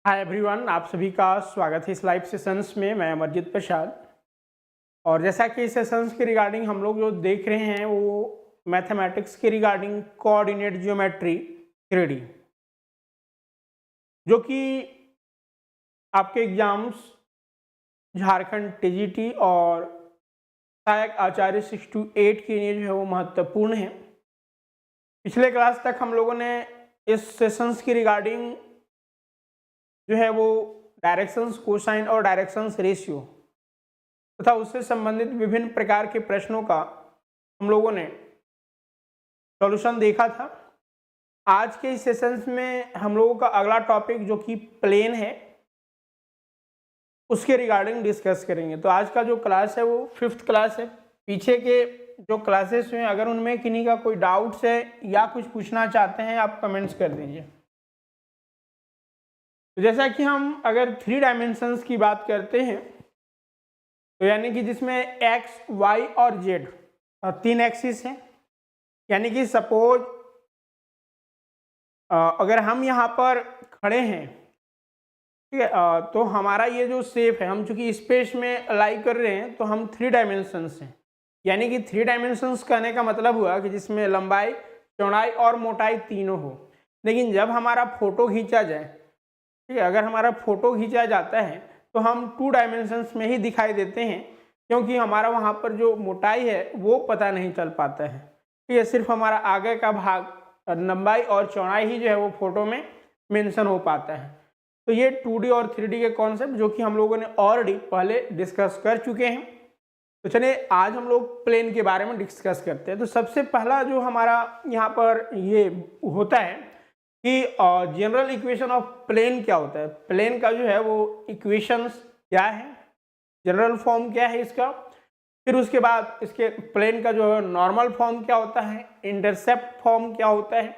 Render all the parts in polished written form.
Hi everyone, आप सभी का स्वागत है इस लाइव सेशंस में। मैं अमरजीत प्रसाद। और जैसा कि इस सेशंस के रिगार्डिंग हम लोग जो देख रहे हैं वो मैथमेटिक्स के रिगार्डिंग कोऑर्डिनेट ज्योमेट्री 3D, जो कि आपके एग्जाम्स झारखंड टीजीटी और सहायक आचार्य 6 to 8 के लिए जो है वो महत्वपूर्ण है। पिछले क्लास तक हम लोगों ने इस सेशंस की रिगार्डिंग जो है वो डायरेक्शंस, कोसाइन और डायरेक्शंस रेशियो तथा उससे संबंधित विभिन्न प्रकार के प्रश्नों का हम लोगों ने सॉल्यूशन देखा था। आज के इस सेशंस में हम लोगों का अगला टॉपिक जो कि प्लेन है उसके रिगार्डिंग डिस्कस करेंगे। तो आज का जो क्लास है वो 5th क्लास है। पीछे के जो क्लासेस हैं अगर उनमें किन्हीं का कोई डाउट्स है या कुछ पूछना चाहते हैं आप कमेंट्स कर दीजिए। तो जैसा कि हम अगर 3 डायमेंशंस की बात करते हैं तो यानी कि जिसमें x, y और z 3 एक्सिस हैं, यानी कि सपोज अगर हम यहाँ पर खड़े हैं, ठीक है, तो हमारा ये जो शेप है, हम चूंकि स्पेस में अलाई कर रहे हैं तो हम 3 डायमेंशंस हैं। यानी कि 3 डायमेंशंस कहने का मतलब हुआ कि जिसमें लंबाई, चौड़ाई और मोटाई तीनों हो। लेकिन जब हमारा फोटो खींचा जाए, ठीक है, अगर हमारा फोटो खींचा जाता है तो हम 2 डायमेंशंस में ही दिखाई देते हैं, क्योंकि हमारा वहाँ पर जो मोटाई है वो पता नहीं चल पाता है। ठीक है, सिर्फ हमारा आगे का भाग, लंबाई और चौड़ाई ही जो है वो फोटो में मेंशन हो पाता है। तो ये 2D और 3D के कॉन्सेप्ट जो कि हम लोगों ने ऑलरेडी पहले डिस्कस कर चुके हैं। तो चलिए आज हम लोग प्लेन के बारे में डिस्कस करते हैं। तो सबसे पहला जो हमारा यहाँ पर ये होता है कि जनरल इक्वेशन ऑफ प्लेन क्या होता है। प्लेन का जो है वो इक्वेशंस क्या है, जनरल फॉर्म क्या है इसका, फिर उसके बाद इसके प्लेन का जो है नॉर्मल फॉर्म क्या होता है, इंटरसेप्ट फॉर्म क्या होता है,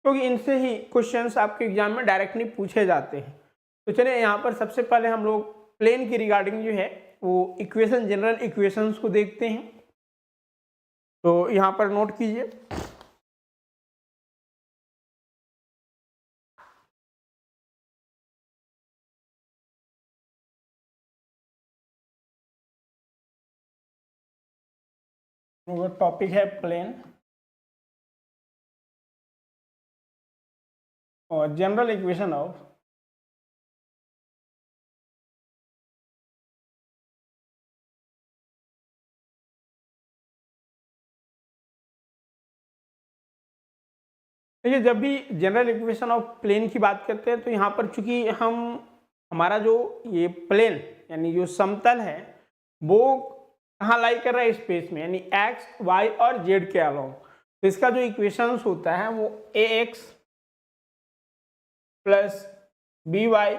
क्योंकि इनसे ही क्वेश्चंस आपके एग्जाम में डायरेक्टली पूछे जाते हैं। तो चलिए यहाँ पर सबसे पहले हम लोग प्लेन की रिगार्डिंग जो है वो इक्वेशन, जनरल इक्वेशंस को देखते हैं। तो यहाँ पर नोट कीजिए, वो टॉपिक है प्लेन और जनरल इक्वेशन ऑफ देखिए, जब भी जनरल इक्वेशन ऑफ प्लेन की बात करते हैं तो यहाँ पर चूंकि हमारा जो ये प्लेन यानी जो समतल है वो कहाँ लाई कर रहा है, स्पेस में, यानी x, y और z के अलावा। तो इसका जो इक्वेशंस होता है वो ax plus B Y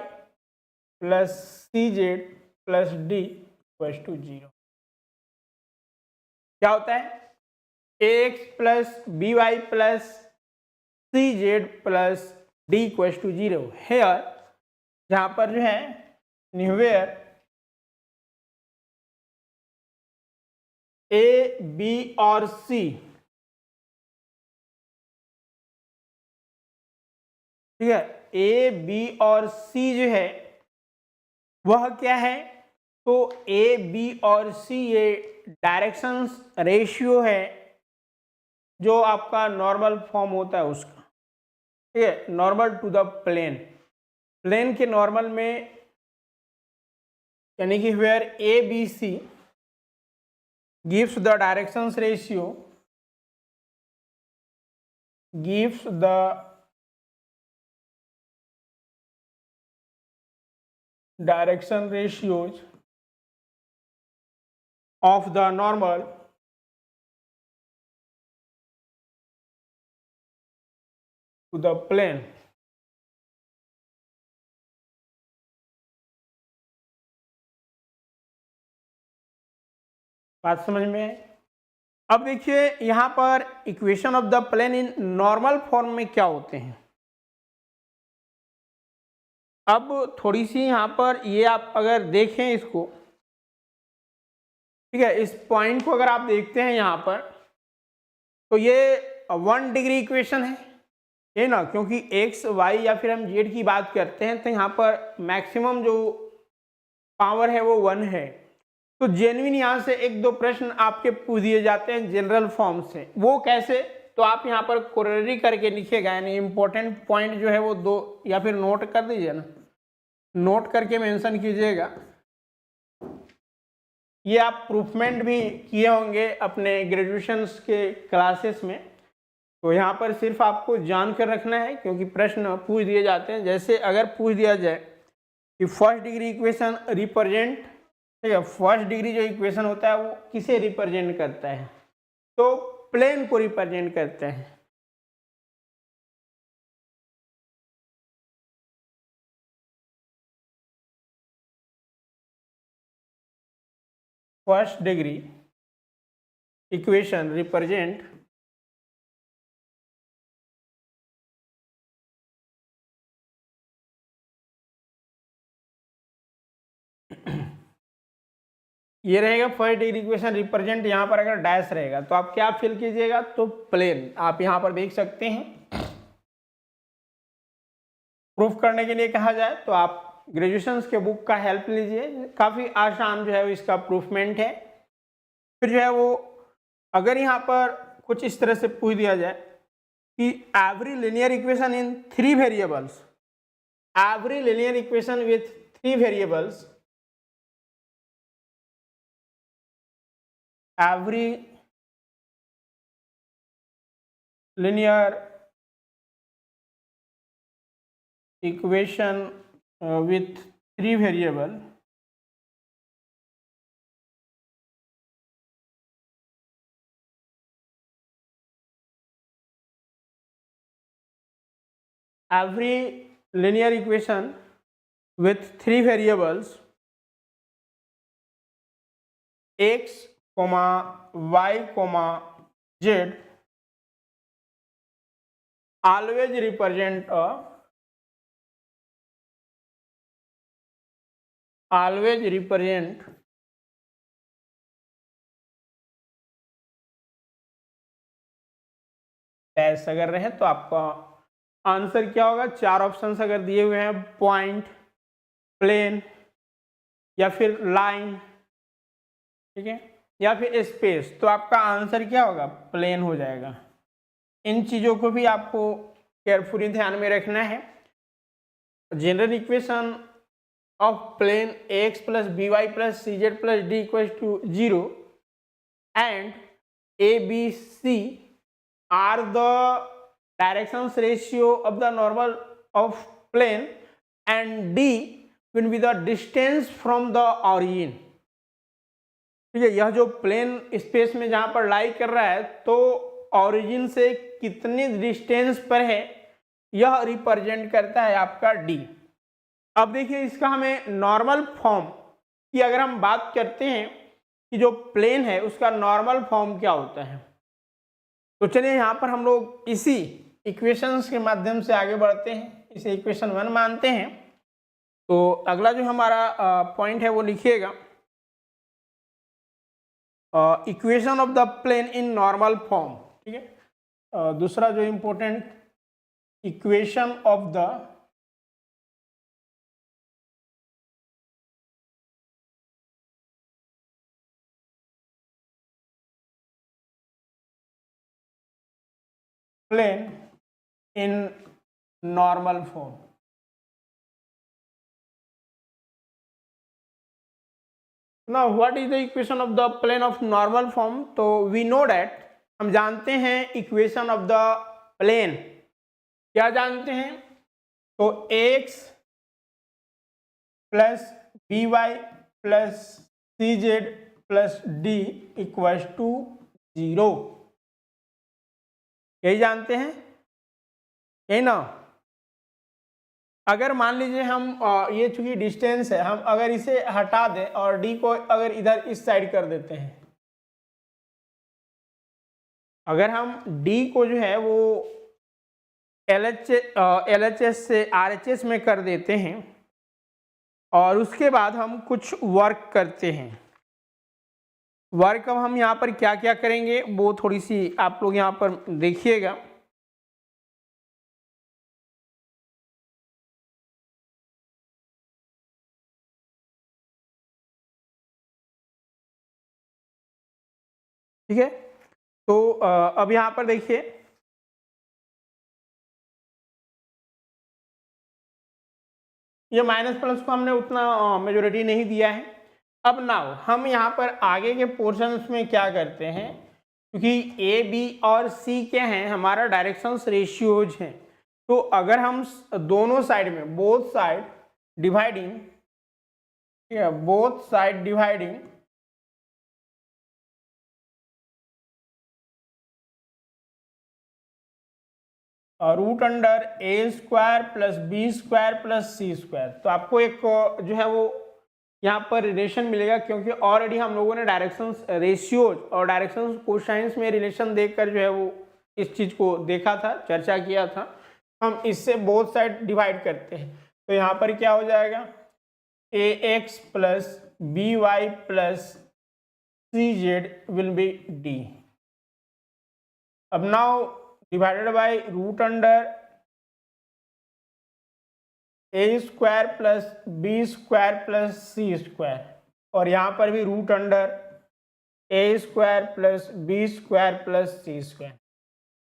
plus C Z plus D equals to 0। क्या होता है, ax plus B Y plus C Z plus D equals to 0 here, जहां पर जो है न्यूवेयर ए, बी और सी, ठीक है, ए, बी और सी जो है वह क्या है, तो ए, बी और सी ये डायरेक्शंस रेशियो है जो आपका नॉर्मल फॉर्म होता है उसका। ठीक है, normal to the plane, plane के नॉर्मल में, यानी कि where A, B, C gives the directions ratio, gives the direction ratios of the normal to the plane। बात समझ में है। अब देखिए यहां पर equation of the plane in normal form में क्या होते हैं। अब थोड़ी सी यहां पर ये आप अगर देखें इसको, ठीक है, इस पॉइंट को अगर आप देखते हैं यहां पर, तो ये 1 डिग्री इक्वेशन है, ये ना, क्योंकि एक्स वाई या फिर हम जेड की बात करते हैं तो यहाँ पर मैक्सिमम जो पावर है वो 1 है। तो जेन्युइन यहाँ से एक दो प्रश्न आपके पूछ दिए जाते हैं जनरल फॉर्म से, वो कैसे, तो आप यहाँ पर कोरोलरी करके लिखिएगा, यानी इंपॉर्टेंट पॉइंट जो है वो 2 या फिर नोट कर दीजिए ना, नोट करके मेंशन कीजिएगा। ये आप प्रूफमेंट भी किए होंगे अपने ग्रेजुएशंस के क्लासेस में, तो यहाँ पर सिर्फ आपको जान कर रखना है क्योंकि प्रश्न पूछ दिए जाते हैं। जैसे अगर पूछ दिया जाए कि फर्स्ट डिग्री इक्वेशन रिप्रेजेंट, ठीक है, फर्स्ट डिग्री जो इक्वेशन होता है वो किसे रिप्रेजेंट करता है, तो प्लेन को रिप्रेजेंट करता है। फर्स्ट डिग्री इक्वेशन रिप्रेजेंट ये रहेगा फर्स्ट डिग्री इक्वेशन रिप्रेजेंट, यहाँ पर अगर डैश रहेगा तो आप क्या फिल कीजिएगा, तो प्लेन आप यहाँ पर देख सकते हैं। प्रूफ करने के लिए कहा जाए तो आप ग्रेजुएशंस के बुक का हेल्प लीजिए, काफ़ी आसान जो है इसका प्रूफमेंट है। फिर जो है वो अगर यहाँ पर कुछ इस तरह से पूछ दिया जाए कि every linear equation in 3 variables, every linear equation with 3 variables, every linear equation with 3 variable, every linear equation with 3 variables x, y, z always represent dash अगर रहे तो आपका आंसर क्या होगा। 4 ऑप्शंस अगर दिए हुए हैं, पॉइंट, प्लेन या फिर लाइन, ठीक है, या फिर स्पेस, तो आपका आंसर क्या होगा, प्लेन हो जाएगा। इन चीज़ों को भी आपको केयरफुली ध्यान में रखना है। General equation of plane ax plus B Y plus C Z plus D equal to 0 and A B C are the directions ratio of the normal of plane and d will be the distance from the origin, ठीक है। यह जो plane space में जहां पर लाई कर रहा है तो ऑरिजिन से कितनी डिस्टेंस पर है, यह रिप्रेजेंट करता है आपका डी। अब देखिए इसका हमें नॉर्मल फॉर्म की अगर हम बात करते हैं कि जो प्लेन है उसका नॉर्मल फॉर्म क्या होता है, तो चलिए यहाँ पर हम लोग इसी इक्वेशंस के माध्यम से आगे बढ़ते हैं। इसे इक्वेशन 1 मानते हैं। तो अगला जो हमारा पॉइंट है वो लिखिएगा, equation of the plane in normal form, ठीक है। दूसरा जो important, equation of the plane in normal form. Now what is the equation of the plane of normal form? तो we know that, हम जानते हैं इक्वेशन ऑफ द प्लेन, क्या जानते हैं, तो x plus B Y plus C Z plus D equals to 0, यही जानते हैं, यही ना। अगर मान लीजिए हम ये चूंकि डिस्टेंस है, हम अगर इसे हटा दें और d को अगर इधर इस साइड कर देते हैं, अगर हम d को जो है वो LHS से RHS में कर देते हैं और उसके बाद हम कुछ वर्क करते हैं। वर्क अब हम यहाँ पर क्या क्या करेंगे वो थोड़ी सी आप लोग यहाँ पर देखिएगा। ठीक है। तो अब यहाँ पर देखिए ये माइनस प्लस को हमने उतना मेजोरिटी नहीं दिया है। अब नाउ हम यहाँ पर आगे के पोर्शंस में क्या करते हैं, क्योंकि ए बी और सी क्या हैं, हमारा डायरेक्शंस रेशियोज हैं। तो अगर हम दोनों साइड में both side dividing, both side dividing root under a square plus b square plus c square, तो आपको एक जो है वो यहाँ पर रिलेशन मिलेगा, क्योंकि ऑलरेडी हम लोगों ने डायरेक्शंस रेशियोज और डायरेक्शंस कोसाइंस में रिलेशन देखकर जो है वो इस चीज़ को देखा था, चर्चा किया था। हम इससे बोथ साइड डिवाइड करते हैं, तो यहाँ पर क्या हो जाएगा, a x plus B Y plus C z will be d. अब now divided by root under a square plus b square plus c square, और यहाँ पर भी root under a square plus b square plus c square.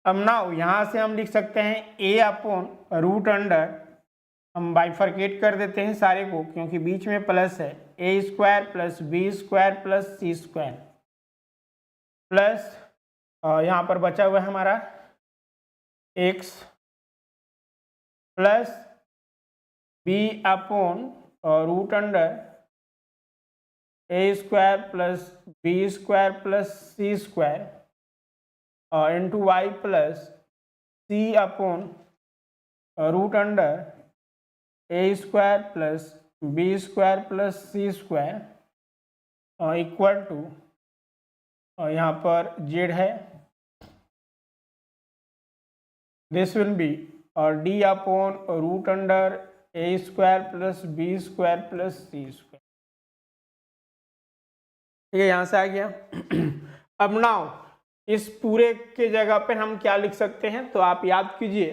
अब now यहाँ से हम लिख सकते हैं ए अपॉन रूट अंडर, हम बाइफरकेट कर देते हैं सारे को क्योंकि बीच में प्लस है, a square plus b square plus c square plus यहाँ पर बचा हुआ है हमारा x plus b upon root under a square plus b square plus c square into y plus c upon root under a square plus b square plus c square equal to यहाँ पर z है, this will be d upon root under a square plus b square plus c square. ठीक है, यहाँ से आ गया। अब now इस पूरे के जगह पर हम क्या लिख सकते हैं, तो आप याद कीजिए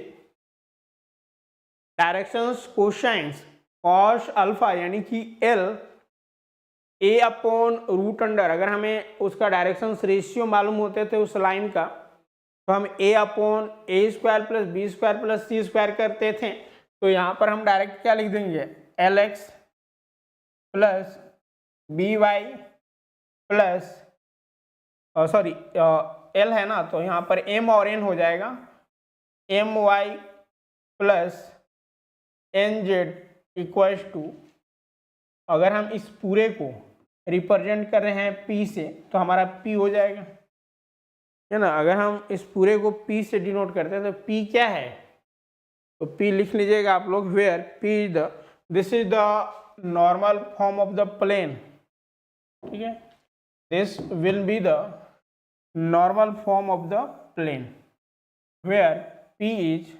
डायरेक्शंस कोसाइंस कॉस अल्फा यानी कि L A upon root under, अगर हमें उसका डायरेक्शंस रेशियो मालूम होते थे उस लाइन का, तो हम a upon a square plus b square plus c square करते थे। तो यहाँ पर हम डायरेक्ट क्या लिख देंगे, L X plus B Y plus sorry L है ना, तो यहाँ पर एम और एन हो जाएगा, m y plus n z equals to, अगर हम इस पूरे को रिप्रेजेंट कर रहे हैं पी से तो हमारा पी हो जाएगा, है ना। अगर हम इस पूरे को पी से डिनोट करते हैं तो पी क्या है, तो पी लिख लीजिएगा आप लोग, where p is the, this is the normal form of the plane. ठीक है, this will be the normal form of the plane where p is,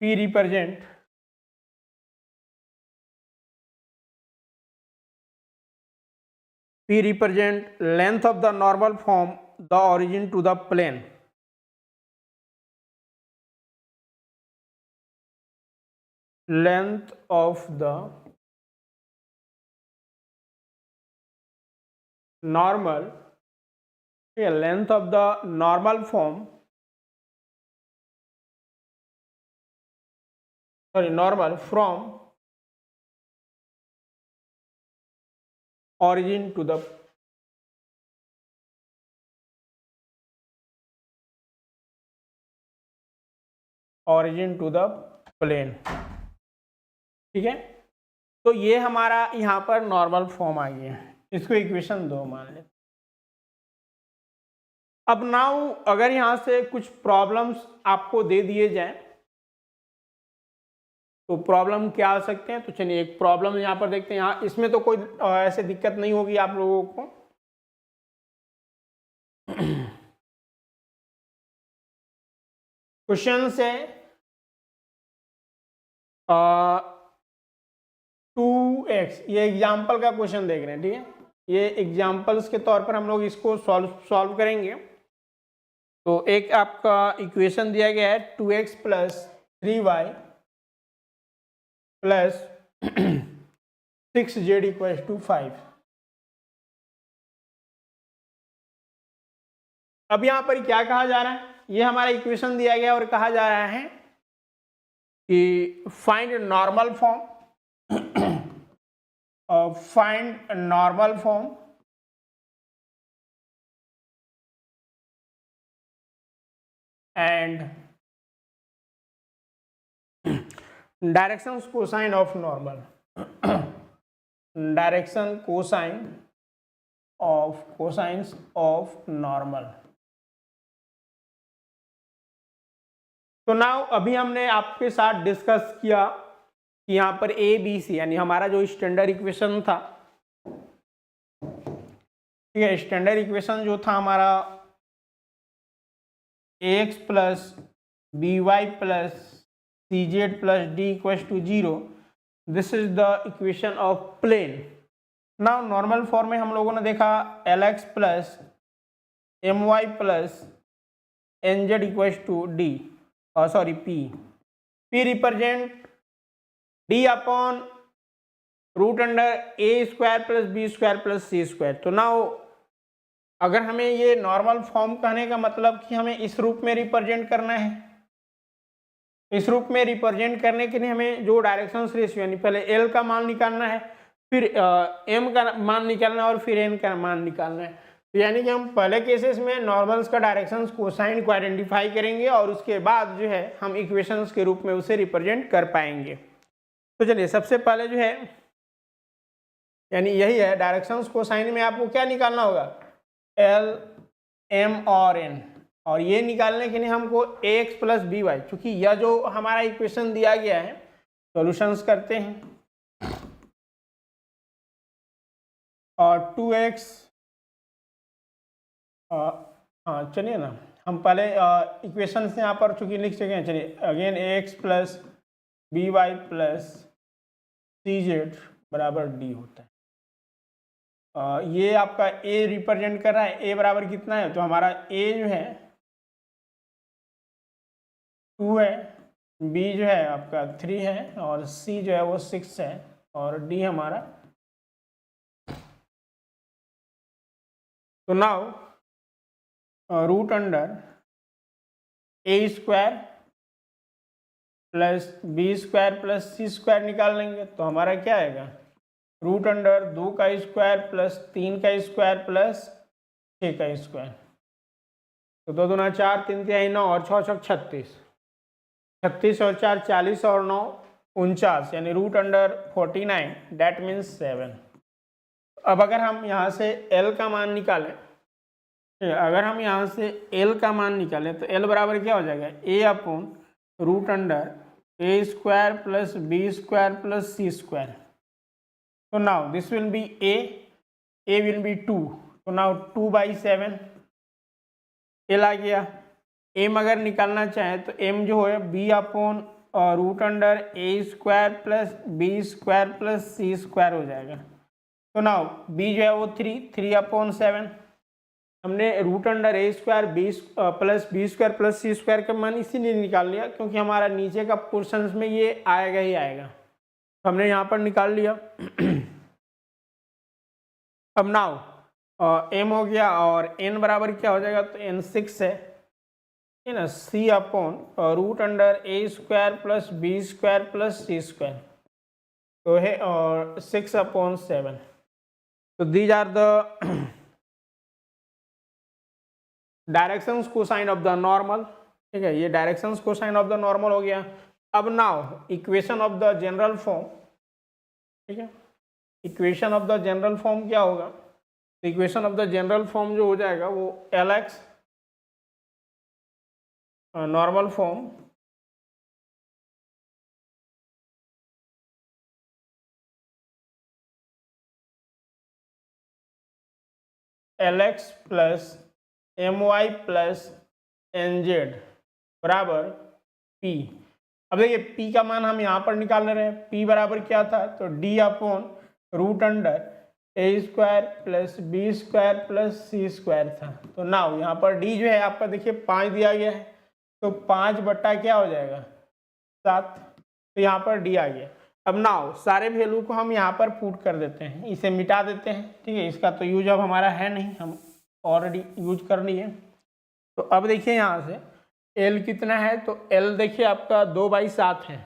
P represent length of the normal form the origin to the plane. Length of the normal, length of the normal form, normal from origin to the plane। ठीक है, तो ये हमारा यहाँ पर normal form आ गया, इसको equation 2 मान लेते। अब नाउ अगर यहाँ से कुछ प्रॉब्लम्स आपको दे दिए जाएं तो प्रॉब्लम क्या आ सकते हैं, तो चलिए एक प्रॉब्लम यहाँ पर देखते हैं। यहाँ इसमें तो कोई ऐसे दिक्कत नहीं होगी आप लोगों को। क्वेश्चन है 2x, ये एग्जाम्पल का क्वेश्चन देख रहे हैं। ठीक है, ये एग्जाम्पल्स के तौर पर हम लोग इसको सॉल्व करेंगे। तो एक आपका इक्वेशन दिया गया है 2x plus 3y plus 6z equal to 5। अब यहाँ पर क्या कहा जा रहा है, ये हमारा इक्वेशन दिया गया और कहा जा रहा है कि find normal form, find normal form and direction cosine of normal, direction cosine of cosines of normal. तो नाउ अभी हमने आपके साथ डिस्कस किया कि यहाँ पर ए बी सी यानी हमारा जो स्टैंडर्ड इक्वेशन था, ठीक है, स्टैंडर्ड इक्वेशन जो था हमारा ax plus B Y plus C Z plus D equals to 0, this is the equation of plane. Now normal form में हम लोगों ने देखा lx plus m y plus n z equals to d, sorry p represent d upon root under a square plus b square plus c square. तो now अगर हमें ये normal form कहने का मतलब कि हमें इस रूप में रिप्रेजेंट करना है, इस रूप में रिप्रेजेंट करने के लिए हमें जो डायरेक्शन रेशियो यानी पहले एल का मान निकालना है, फिर एम का मान निकालना है और फिर एन का मान निकालना है। तो यानी कि हम पहले केसेस में नॉर्मल्स का डायरेक्शन कोसाइन को आइडेंटिफाई करेंगे और उसके बाद जो है हम इक्वेशंस के रूप में उसे रिप्रेजेंट कर पाएंगे। तो चलिए सबसे पहले जो है यानी यही है डायरेक्शंस कोसाइन में आपको क्या निकालना होगा, एल एम और एन, और ये निकालने के लिए हमको ए एक्स प्लस बी वाई, चूँकि यह जो हमारा इक्वेशन दिया गया है, सॉल्यूशंस करते हैं। और 2x, हाँ चलिए ना हम पहले इक्वेशन से यहाँ पर चूँकि लिख चुके हैं, चलिए again a x plus B Y plus C z बराबर डी होता है। ये आपका a रिप्रेजेंट कर रहा है, a बराबर कितना है, तो हमारा a जो है 2 है, b जो है आपका 3 है और c जो है वो 6 है और d हमारा। तो now root under a square plus b square plus c square निकाल लेंगे, तो हमारा क्या आएगा, रूट अंडर 2 का स्क्वायर प्लस 3 का स्क्वायर प्लस 6 का स्क्वायर। तो 2 दूना 4, 3 तिहाई 9 और 6 छक 36, 36 और 4 40 और 9 49 यानी रूट अंडर 49, डैट मीन्स 7। अब अगर हम यहाँ से L का मान निकालें, अगर हम यहाँ से L का मान निकालें तो L बराबर क्या हो जाएगा, a upon root under a square plus b square plus c square. तो now this will be a will be 2, तो नाउ 2/7 L आ गया। m अगर निकालना चाहे तो m जो है b upon root under a square plus b square plus c square हो जाएगा। तो नाउ b जो है वो 3/7, हमने root under a square plus b square plus c square का मान इसीलिए निकाल लिया क्योंकि हमारा नीचे का पोर्शंस में ये आएगा ही आएगा, तो हमने यहाँ पर निकाल लिया। अब नाउ m हो गया और n बराबर क्या हो जाएगा, तो n 6 है ना, c upon root under a square plus b square plus c square, तो है और 6/7। तो these are the directions cosine of the normal, ठीक है, ये directions cosine of the normal हो गया। अब now equation of the general form, ठीक है, equation of the general form क्या होगा, तो equation of the general form जो हो जाएगा वो Lx normal form Lx plus my plus nz बराबर p। अब देखिए p का मान हम यहाँ पर निकाल रहे हैं, p बराबर क्या था, तो d upon root under a square plus b square plus c square था। तो नाउ यहाँ पर d जो है आपका देखिए 5 दिया गया है, तो 5 बट्टा क्या हो जाएगा 7, तो यहाँ पर d आ गया। अब नाउ सारे वैल्यू को हम यहाँ पर पुट कर देते हैं, इसे मिटा देते हैं, ठीक है, इसका तो यूज अब हमारा है नहीं, हम ऑलरेडी यूज कर लिए। तो अब देखिए यहाँ से L कितना है, तो L देखिए आपका 2/7 है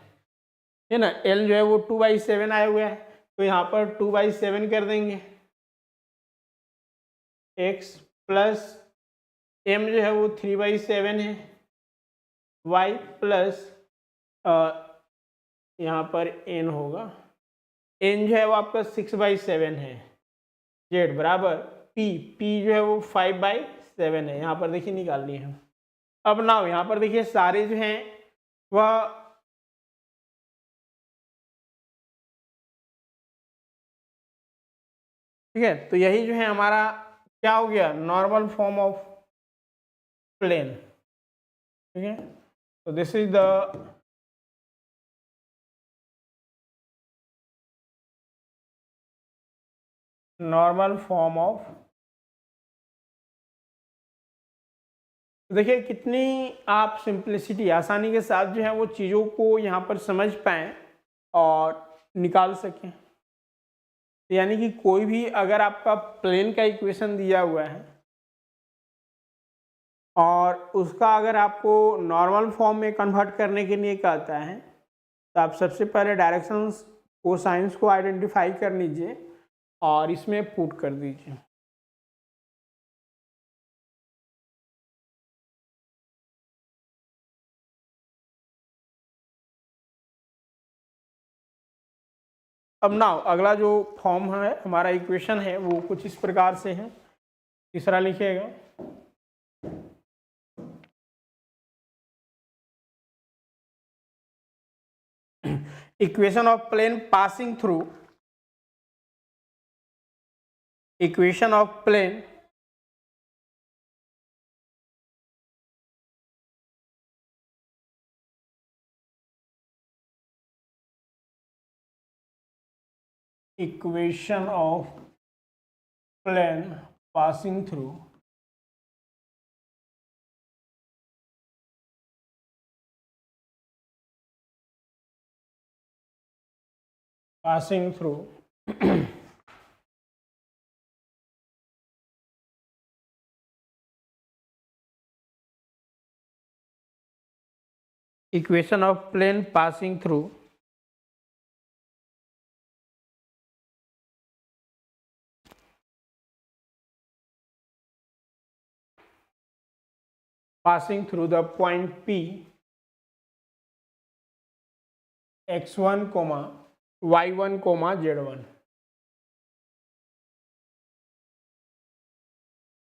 ना। L जो है वो 2/7 आया हुआ है, तो यहाँ पर 2/7 कर देंगे। x प्लस m जो है वो 3/7 है, y प्लस यहाँ पर n होगा, n जो है वो आपका 6/7 है, z बराबर p जो है वो 5/7 है। यहाँ पर देखिए निकालनी है। अब नाउ यहाँ पर देखिए सारे जो हैं वह ठीक है, तो यही जो है हमारा क्या हो गया, नॉर्मल फॉर्म ऑफ प्लेन। ठीक है, तो this is the normal form of. देखिए कितनी आप सिंप्लिसिटी, आसानी के साथ जो है वो चीज़ों को यहाँ पर समझ पाएँ और निकाल सकें। यानी कि कोई भी अगर आपका प्लेन का इक्वेशन दिया हुआ है और उसका अगर आपको नॉर्मल फॉर्म में कन्वर्ट करने के लिए कहता है, तो आप सबसे पहले डायरेक्शंस कोसाइंस को आइडेंटिफाई कर लीजिए और इसमें पुट कर दीजिए। अब नाउ अगला जो फॉर्म है हमारा इक्वेशन है वो कुछ इस प्रकार से है। तीसरा लिखिएगा, equation of plane passing through, equation of plane equation of plane passing through equation of plane passing through the point P x1, y1, z1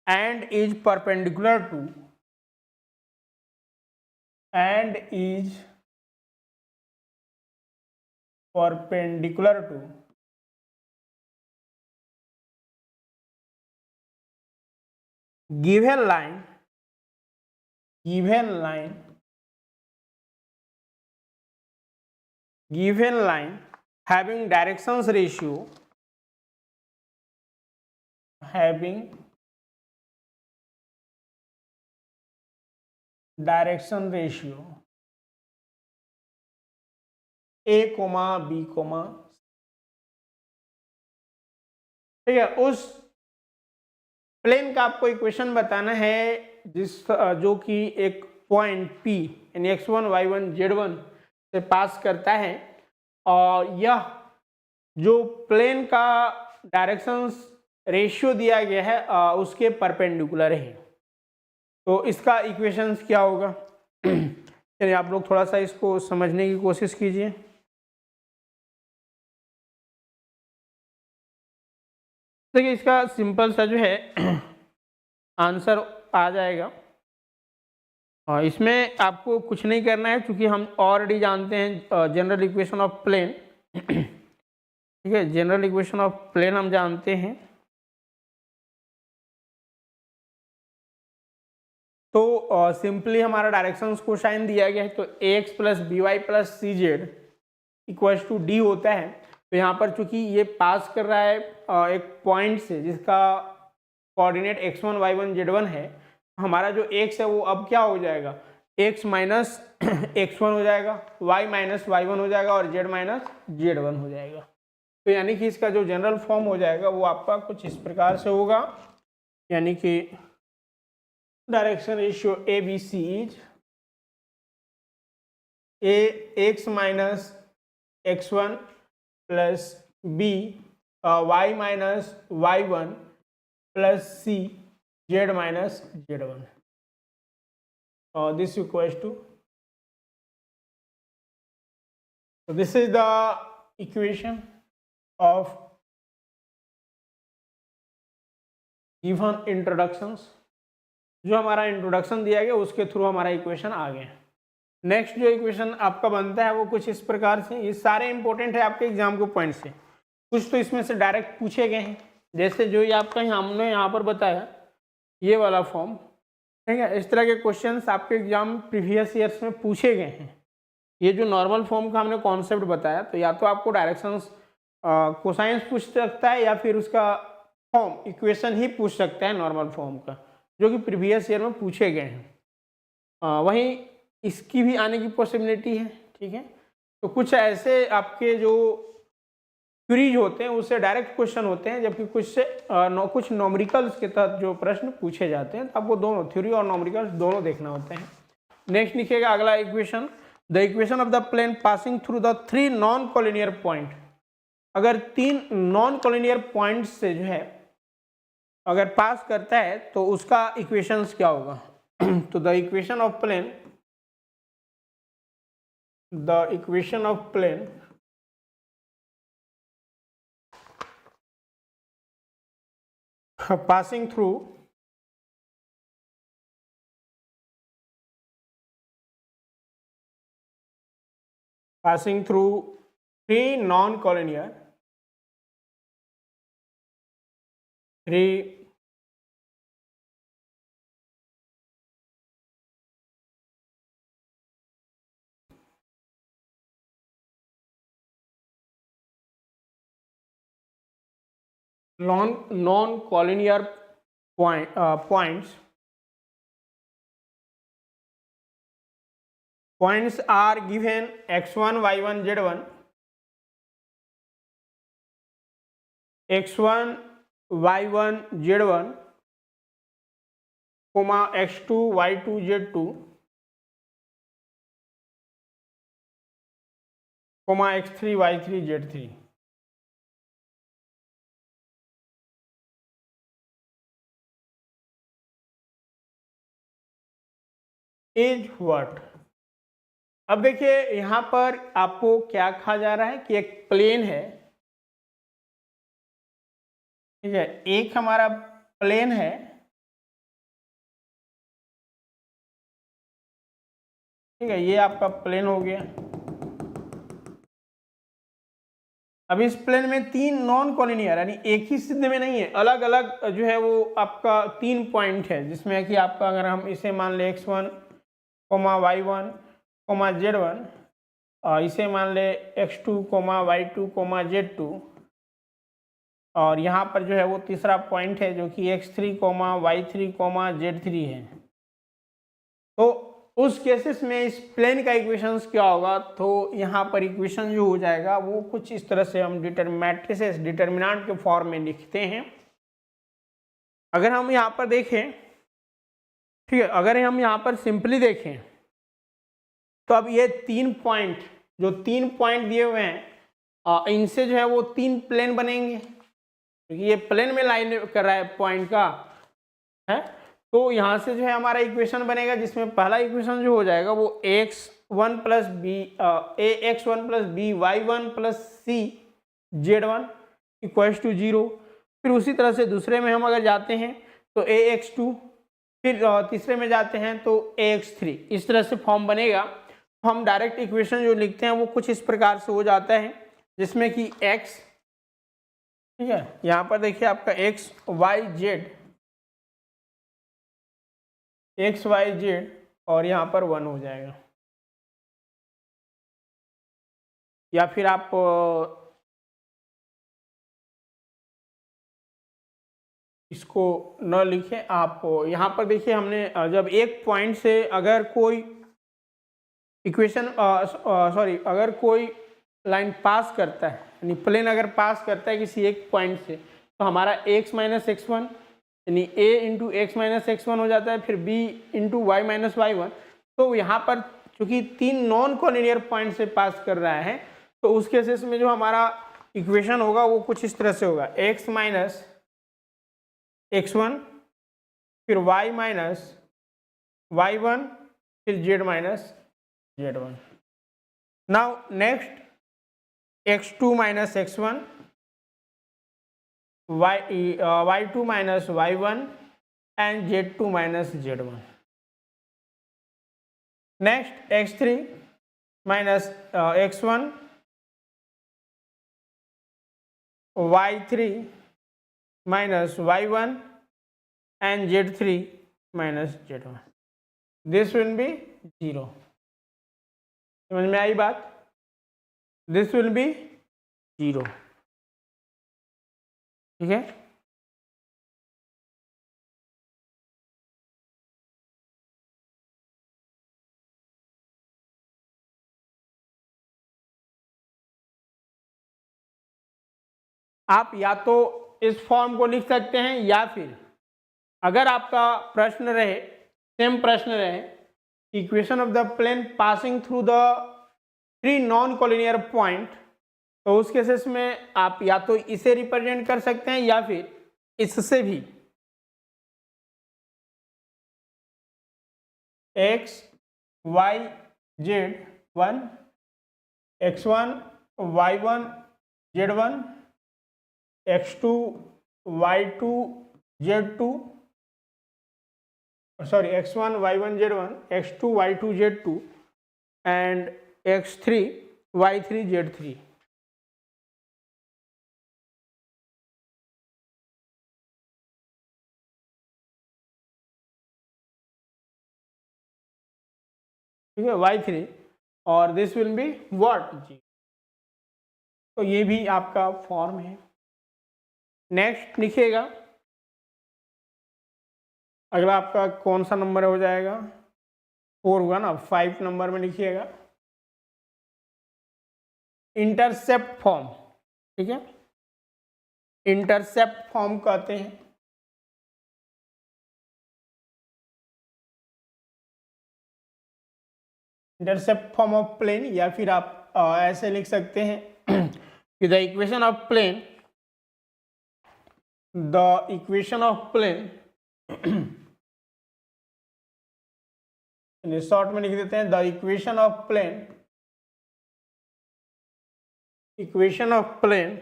and is perpendicular to given line having directions ratio a, b, ठीक है। उस plane का आपको equation बताना है जिस जो कि एक पॉइंट P यानी x1, y1, z1 से पास करता है और यह जो प्लेन का डायरेक्शंस रेशियो दिया गया है उसके परपेंडिकुलर है। तो इसका इक्वेशंस क्या होगा, चलिए आप लोग थोड़ा सा इसको समझने की कोशिश कीजिए। देखिए इसका सिंपल सा जो है आंसर आ जाएगा और इसमें आपको कुछ नहीं करना है क्योंकि हम ऑलरेडी जानते हैं जनरल इक्वेशन ऑफ प्लेन। ठीक है, जनरल इक्वेशन ऑफ प्लेन हम जानते हैं। तो सिंपली हमारा डायरेक्शंस को साइन दिया गया है, तो ax plus B Y plus C z equals to d होता है। तो यहाँ पर चूंकि ये पास कर रहा है एक पॉइंट से जिसका कोऑर्डिनेट x1, y1, z1 है, हमारा जो x है वो अब क्या हो जाएगा, x माइनस x1 हो जाएगा, y माइनस y1 हो जाएगा और z माइनस z1 हो जाएगा। तो यानी कि इसका जो जनरल फॉर्म हो जाएगा वो आपका कुछ इस प्रकार से होगा, यानी कि direction ratio ABC is ax minus x1 plus b y minus y1 plus c z minus z1. This equals to, so this is the equation of given introductions. जो हमारा इंट्रोडक्शन दिया गया उसके थ्रू हमारा इक्वेशन आ गया. Next जो equation आपका बनता है वो कुछ इस प्रकार से, ये सारे इंपॉर्टेंट है आपके एग्जाम के पॉइंट से, कुछ तो इसमें से डायरेक्ट पूछे गए हैं, जैसे जो ये आपका हमने यहाँ पर बताया ये वाला फॉर्म, ठीक है. इस तरह के क्वेश्चंस आपके एग्जाम प्रीवियस ईयर्स में पूछे गए हैं. ये जो नॉर्मल फॉर्म का हमने कॉन्सेप्ट बताया, तो या तो आपको डायरेक्शंस कोसाइंस पूछ सकता है या फिर उसका फॉर्म इक्वेशन ही पूछ सकता है नॉर्मल फॉर्म का, जो कि प्रीवियस ईयर में पूछे गए हैं. वहीं इसकी भी आने की पॉसिबिलिटी है, ठीक है. तो कुछ ऐसे आपके जो क्वेरीज होते हैं उससे डायरेक्ट क्वेश्चन होते हैं, जबकि कुछ से कुछ नॉमरिकल्स के तहत जो प्रश्न पूछे जाते हैं, तो आपको दोनों थ्योरी और नॉमरिकल्स दोनों देखना होते हैं. नेक्स्ट लिखिएगा अगला equation, the equation of the plane passing through the 3 non collinear point. अगर 3 नॉन कोलिनियर पॉइंट से जो है अगर पास करता है तो उसका इक्वेशंस क्या होगा. तो the equation of plane passing through three non-collinear non-collinear points are given x1 y1 z1, x1 y1 z1, comma x2 y2 z2, comma x3 y3 z3. Is what. अब देखिए यहाँ पर आपको क्या कहा जा रहा है कि एक प्लेन है, ठीक है, एक हमारा प्लेन है, ठीक है, ये आपका प्लेन हो गया. अब इस प्लेन में 3 नॉन कोलिनियर यानी एक ही सिद्ध में नहीं है, अलग अलग जो है वो आपका 3 पॉइंट है, जिसमें कि आपका अगर हम इसे मान ले x1 y1 z1 और इसे मान ले x2 y2 z2 और यहाँ पर जो है वो तीसरा पॉइंट है जो कि x3 y3 z3 है. तो उस केसेस में इस प्लेन का इक्वेशंस क्या होगा. तो यहाँ पर इक्वेशन जो हो जाएगा वो कुछ इस तरह से हम मैट्रिसेस डिटर्मिनेंट के फॉर्म में लिखते हैं. अगर हम यहाँ पर देखें, ठीक है, अगर हम यहाँ पर सिंपली देखें तो अब ये 3 पॉइंट दिए हुए हैं, इनसे जो है वो 3 प्लेन बनेंगे, क्योंकि ये प्लेन में लाइन कर रहा है पॉइंट का है. तो यहाँ से जो है हमारा इक्वेशन बनेगा, जिसमें पहला इक्वेशन जो हो जाएगा वो x1 plus b y1 plus c z1 equals to 0. फिर उसी तरह से दूसरे में हम अगर जाते हैं तो ax2, फिर तीसरे में जाते हैं तो ax3, इस तरह से फॉर्म बनेगा. हम डायरेक्ट इक्वेशन जो लिखते हैं वो कुछ इस प्रकार से हो जाता है, जिसमें कि x, ठीक है, यहाँ पर देखिए आपका x y z और यहाँ पर 1 हो जाएगा. या फिर आप इसको न लिखें, आप यहाँ पर देखिए हमने जब एक पॉइंट से अगर कोई इक्वेशन अगर कोई लाइन पास करता है, यानी प्लेन अगर पास करता है किसी एक पॉइंट से, तो हमारा x माइनस x1 यानी a into x minus x one हो जाता है, फिर b into y minus y one. तो यहाँ पर चूंकि 3 नॉन कोलिनियर पॉइंट से पास कर रहा है, तो उस केसेस में जो हमारा इक्वेशन होगा वो कुछ इस तरह से होगा, x माइनस एक्स वन, फिर y माइनस वाई वन, फिर z minus Z one. Now next x2 minus x one, y2 minus y1 and z2 minus z1. Next x3 minus x1, y3 minus y1 and z3 minus z1. This will be 0. समझ में आई बात? This will be 0. ठीक है। आप या तो इस form को लिख सकते हैं, या फिर अगर आपका प्रश्न रहे, सेम प्रश्न रहे, equation of the plane passing through the 3 non collinear point, तो उस केसेस में आप या तो इसे रिप्रेजेंट कर सकते हैं या फिर इससे भी, x y z 1, x1 y1 z1, x2 y2 z2, sorry x1 y1 z1, x2 y2 z2 and x3 y3 z3। ठीक है, y3, और दिस विल बी व्हाट जी। तो ये भी आपका फॉर्म है। नेक्स्ट लिखिएगा, अगला आपका कौन सा नंबर हो जाएगा? 4 होगा ना, 5 नंबर में लिखिएगा इंटरसेप्ट फॉर्म। ठीक है, इंटरसेप्ट फॉर्म कहते हैं। इंटरसेप्ट फॉर्म ऑफ प्लेन, या फिर आप ऐसे लिख सकते हैं कि the equation of plane, the equation of plane, short में लिख देते हैं the equation of plane, equation of plane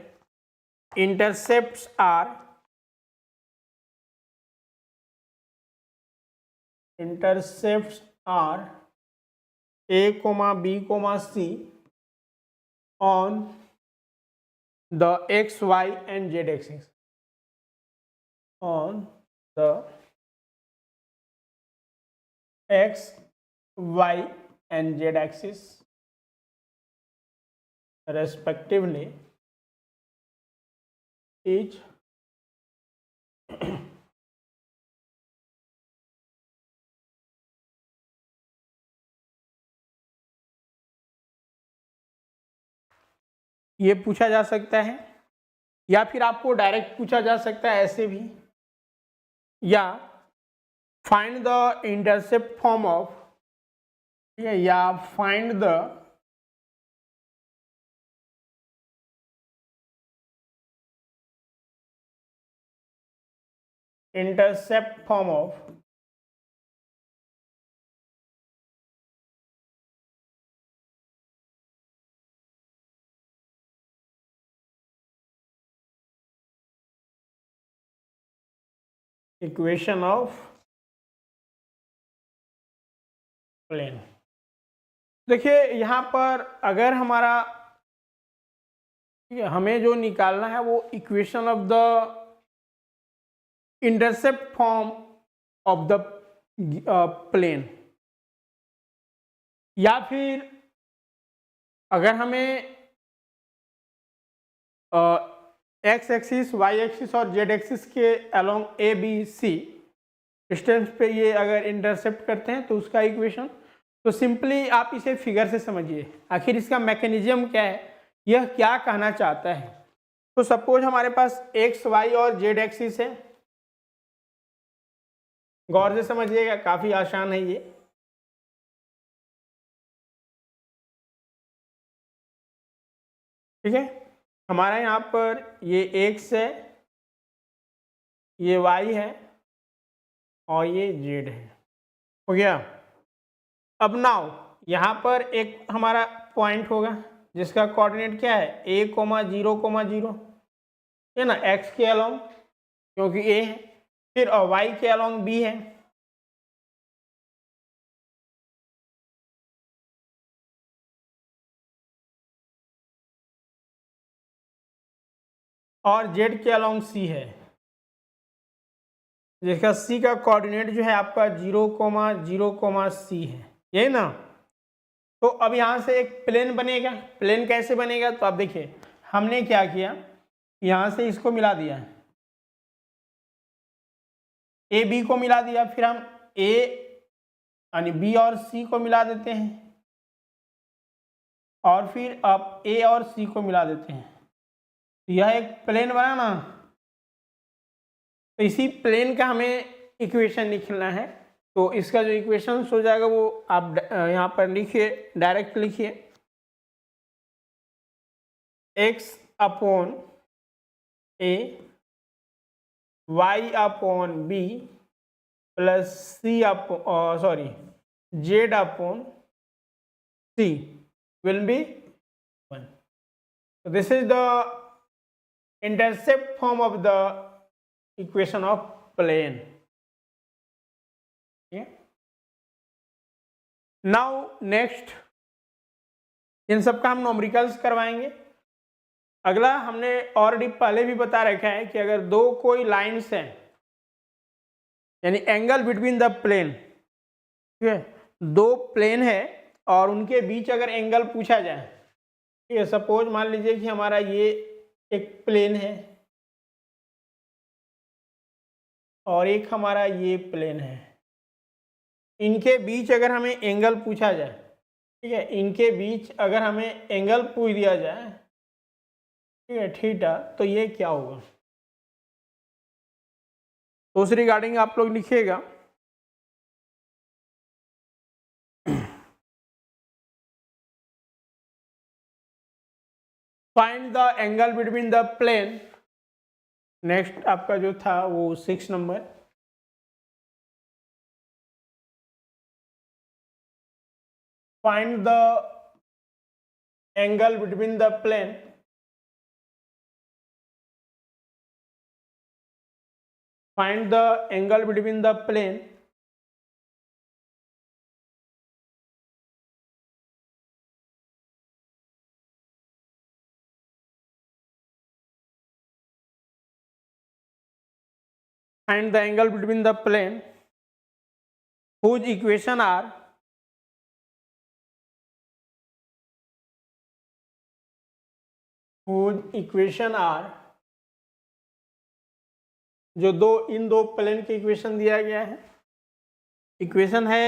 intercepts are a comma b comma c on the x y and z axis, on the x y and z axis respectively, each ये पूछा जा सकता है, या फिर आपको डायरेक्ट पूछा जा सकता है ऐसे भी, या find the intercept form of, या find the intercept form of equation of plane। देखिए यहाँ पर अगर हमारा हमें जो निकालना है वो equation of the intercept form of the plane, या फिर अगर हमें एक्स एक्सिस, वाई एक्सिस और जेड एक्सिस के along a B c distance पे ये अगर इंटरसेप्ट करते हैं तो उसका इक्वेशन, तो सिंपली आप इसे फिगर से समझिए, आखिर इसका मैकेनिज्म क्या है, यह क्या कहना चाहता है। तो सपोज हमारे पास एक्स वाई और जेड एक्सिस है, गौर से समझिएगा, काफी आसान है ये। ठीक है, हमारा यहाँ पर ये x है, ये y है और ये z है, हो गया। अब नाउ यहाँ पर एक हमारा पॉइंट होगा जिसका कोऑर्डिनेट क्या है, a,0,0 है ना, x के अलोंग क्योंकि a है, फिर और y के अलोंग b है, और z के अलोंग c है, जिसका c का कोऑर्डिनेट जो है आपका 0,0,c है, यही ना। तो अब यहाँ से एक प्लेन बनेगा। प्लेन कैसे बनेगा, तो आप देखिए हमने क्या किया, यहाँ से इसको मिला दिया, ए बी को मिला दिया, फिर हम ए यानी बी और सी को मिला देते हैं, और फिर अब ए और सी को मिला देते हैं। तो यह एक प्लेन बना ना। तो इसी प्लेन का हमें इक्वेशन लिखना है। तो इसका जो इक्वेशन हो जाएगा वो आप यहाँ पर लिखिए, डायरेक्ट लिखिए, x upon A y upon b plus c upon z upon c will be 1. So this is the intercept form of the equation of plane. Okay. Now next इन सब का हम नॉमरिकल्स करवाएंगे। अगला हमने ऑलरेडी पहले भी बता रखा है कि अगर दो कोई लाइन्स हैं, यानी एंगल बिटवीन द प्लेन, ठीक है, दो प्लेन है और उनके बीच अगर एंगल पूछा जाए, ठीक है, सपोज मान लीजिए कि हमारा ये एक प्लेन है और एक हमारा ये प्लेन है, इनके बीच अगर हमें एंगल पूछा जाए, ठीक है, इनके बीच अगर हमें एंगल पूछ दिया जाए, ठीक है, थीटा, तो ये क्या होगा, तो उस रिगार्डिंग आप लोग लिखिएगा। Find the angle between the plane, next आपका जो था वो 6 नंबर। Find the angle between the plane, find the angle between the plane find the angle between the plane whose equation are जो इन दो प्लेन के इक्वेशन दिया गया है। इक्वेशन है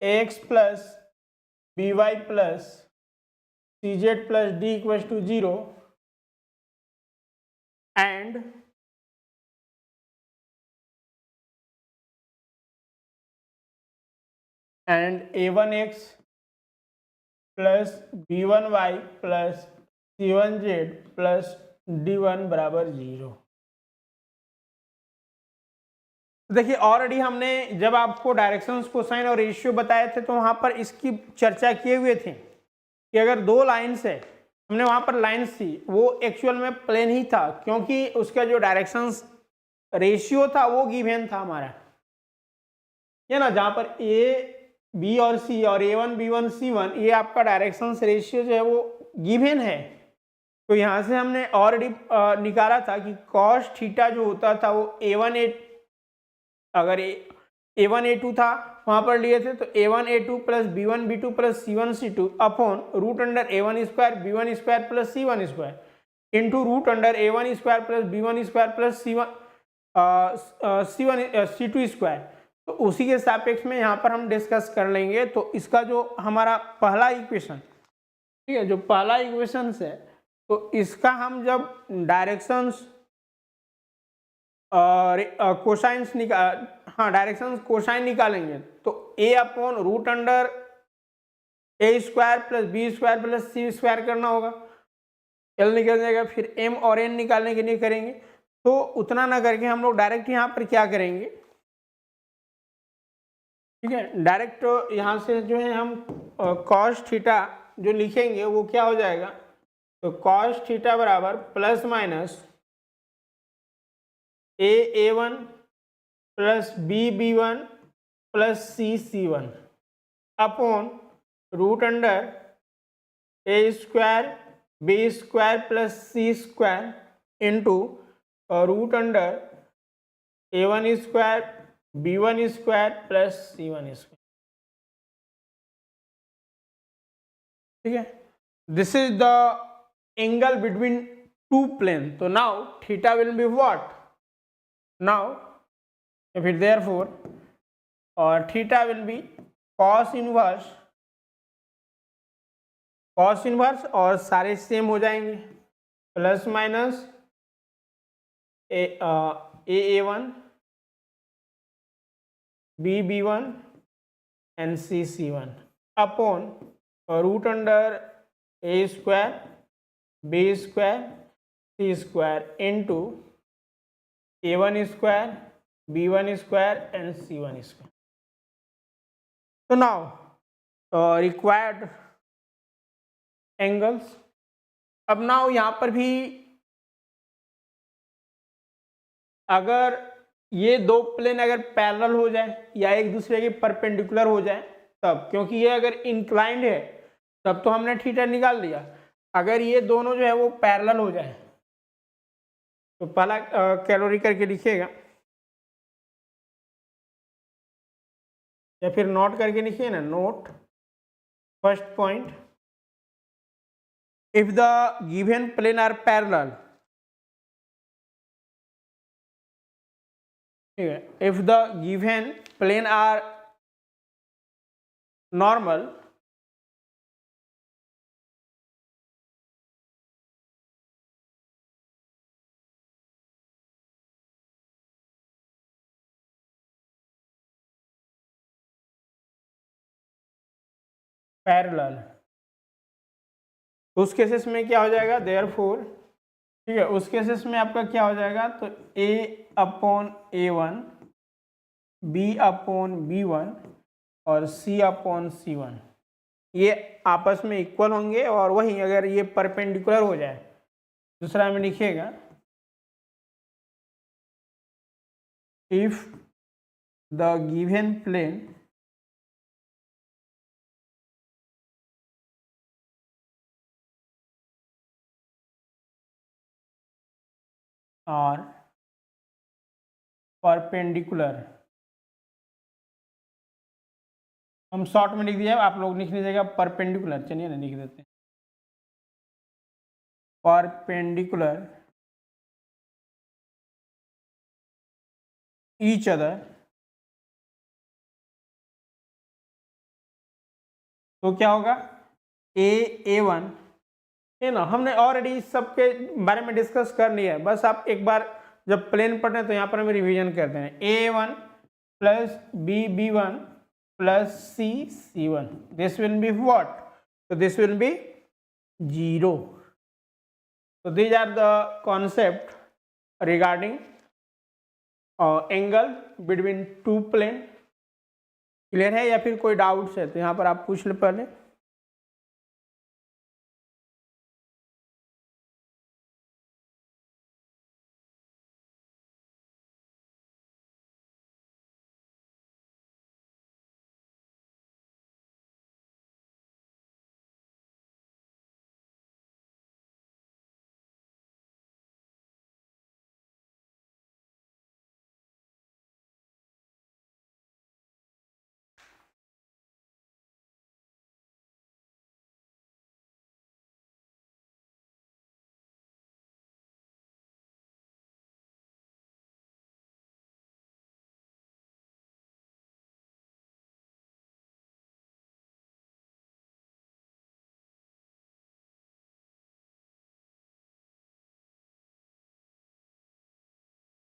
ax plus B Y plus C Z plus D equal to 0 and a1x plus b1y plus c1z plus d1 बराबर 0। देखिए already हमने जब आपको डायरेक्शंस, कोसाइन और रेशियो बताए थे तो वहां पर इसकी चर्चा किए हुए थे कि अगर दो लाइन्स है, हमने वहां पर लाइन्स थी, वो एक्चुअल में प्लेन ही था क्योंकि उसका जो डायरेक्शंस रेशियो था वो गिवन था हमारा, है ना, जहां पर ए बी और सी और a1 b1 c1 ये आपका डायरेक्शंस रेशियो जो है वो गिवन है। तो यहाँ से हमने ऑलरेडी निकाला था कि कॉस थीटा जो होता था वो अगर a1 a2 था वहां पर लिए थे तो a1 a2 plus b1 b2 plus c1 c2 upon root under a1 square b1 square plus c1 square into root under a1 square plus b1 square plus c2 square. तो उसी के सापेक्ष में यहाँ पर हम डिस्कस कर लेंगे। तो इसका जो हमारा पहला इक्वेशन, ठीक है, जो पहला इक्वेशन है, तो इसका हम जब डायरेक्शंस कोसाइंस निकाल, हाँ डायरेक्शन कोसाइन निकालेंगे तो a upon root under a square plus b square plus c square करना होगा, एल निकल जाएगा। फिर m और n निकालने के लिए करेंगे, तो उतना ना करके हम लोग डायरेक्ट यहाँ पर क्या करेंगे, ठीक है, डायरेक्ट यहाँ से जो है हम कॉस थीटा जो लिखेंगे वो क्या हो जाएगा, तो कॉस थीटा बराबर plus minus a1 plus b1 plus c1 upon root under a square b square plus c square into root under a1 square b1 square plus c1 square. ठीक है, this is the angle between two plane. तो now theta will be what, now फिर therefore और theta will be cos inverse और सारे same हो जाएंगे, plus minus a1 b1 and c1 upon root under a square b square c square into a1 square b1 square and c1 square. तो now required angles. अब now यहाँ पर भी अगर ये दो प्लेन अगर पैरेलल हो जाए या एक दूसरे के परपेंडिकुलर हो जाए तब, क्योंकि ये अगर इंक्लाइंड है तब तो हमने थीटा निकाल दिया। अगर ये दोनों जो है वो पैरेलल हो जाए तो पहला कैलोरी करके लिखिएगा या फिर नोट करके लिखिए ना, note first point, if the given plane are parallel, if the given plane are normal, parallel, उस केसेस में क्या हो जाएगा, देयरफॉर, ठीक है, उस केसेस में आपका क्या हो जाएगा, तो a upon a1 b upon b1 और c अपॉन c1 ये आपस में इक्वल होंगे, और वहीं अगर ये परपेंडिकुलर हो जाए, दूसरा में लिखिएगा, if the given plane are perpendicular, हम शॉर्ट में लिख दिया, आप लोग लिख लीजिएगा परपेंडिकुलर, चलिए ना लिख देते हैं, परपेंडिकुलर ईच अदर, तो क्या होगा, a1 है ना, हमने ऑलरेडी इस सब के बारे में डिस्कस कर लिया है, बस आप एक बार जब प्लेन पढ़े तो यहाँ पर हमें रिवीजन करते हैं, a1 plus b1 plus c1, this will be what, तो this will be 0। So these are the concept regarding angle between two plane। Clear है या फिर कोई डाउट्स है तो यहाँ पर आप पूछ ले पहले।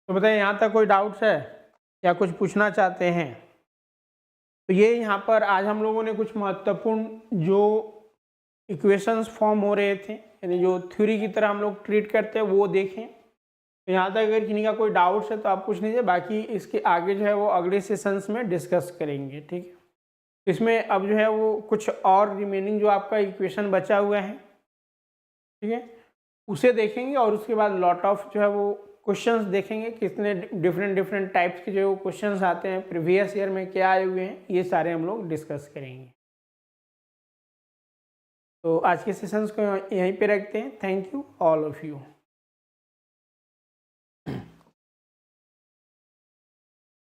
तो बताइए यहाँ तक कोई डाउट्स है या कुछ पूछना चाहते हैं? तो ये यहाँ पर आज हम लोगों ने कुछ महत्वपूर्ण जो इक्वेशंस फॉर्म हो रहे थे, यानी जो थ्योरी की तरह हम लोग ट्रीट करते हैं, वो देखें। तो यहाँ तक अगर किसी का कोई डाउट्स है तो आप पूछ लीजिए, बाकी इसके आगे जो है वो अगले सेशंस में डिस्कस करेंगे, ठीक है। इसमें अब जो है वो कुछ और रिमेनिंग जो आपका इक्वेशन बचा हुआ है, ठीक है, उसे देखेंगे और उसके बाद लॉट ऑफ जो है वो क्वेश्चंस देखेंगे, कितने डिफरेंट टाइप्स के जो क्वेश्चंस आते हैं, प्रीवियस ईयर में क्या आए हुए हैं, ये सारे हम लोग डिस्कस करेंगे। तो आज के सेशंस को यहीं पे रखते हैं। Thank you all of you.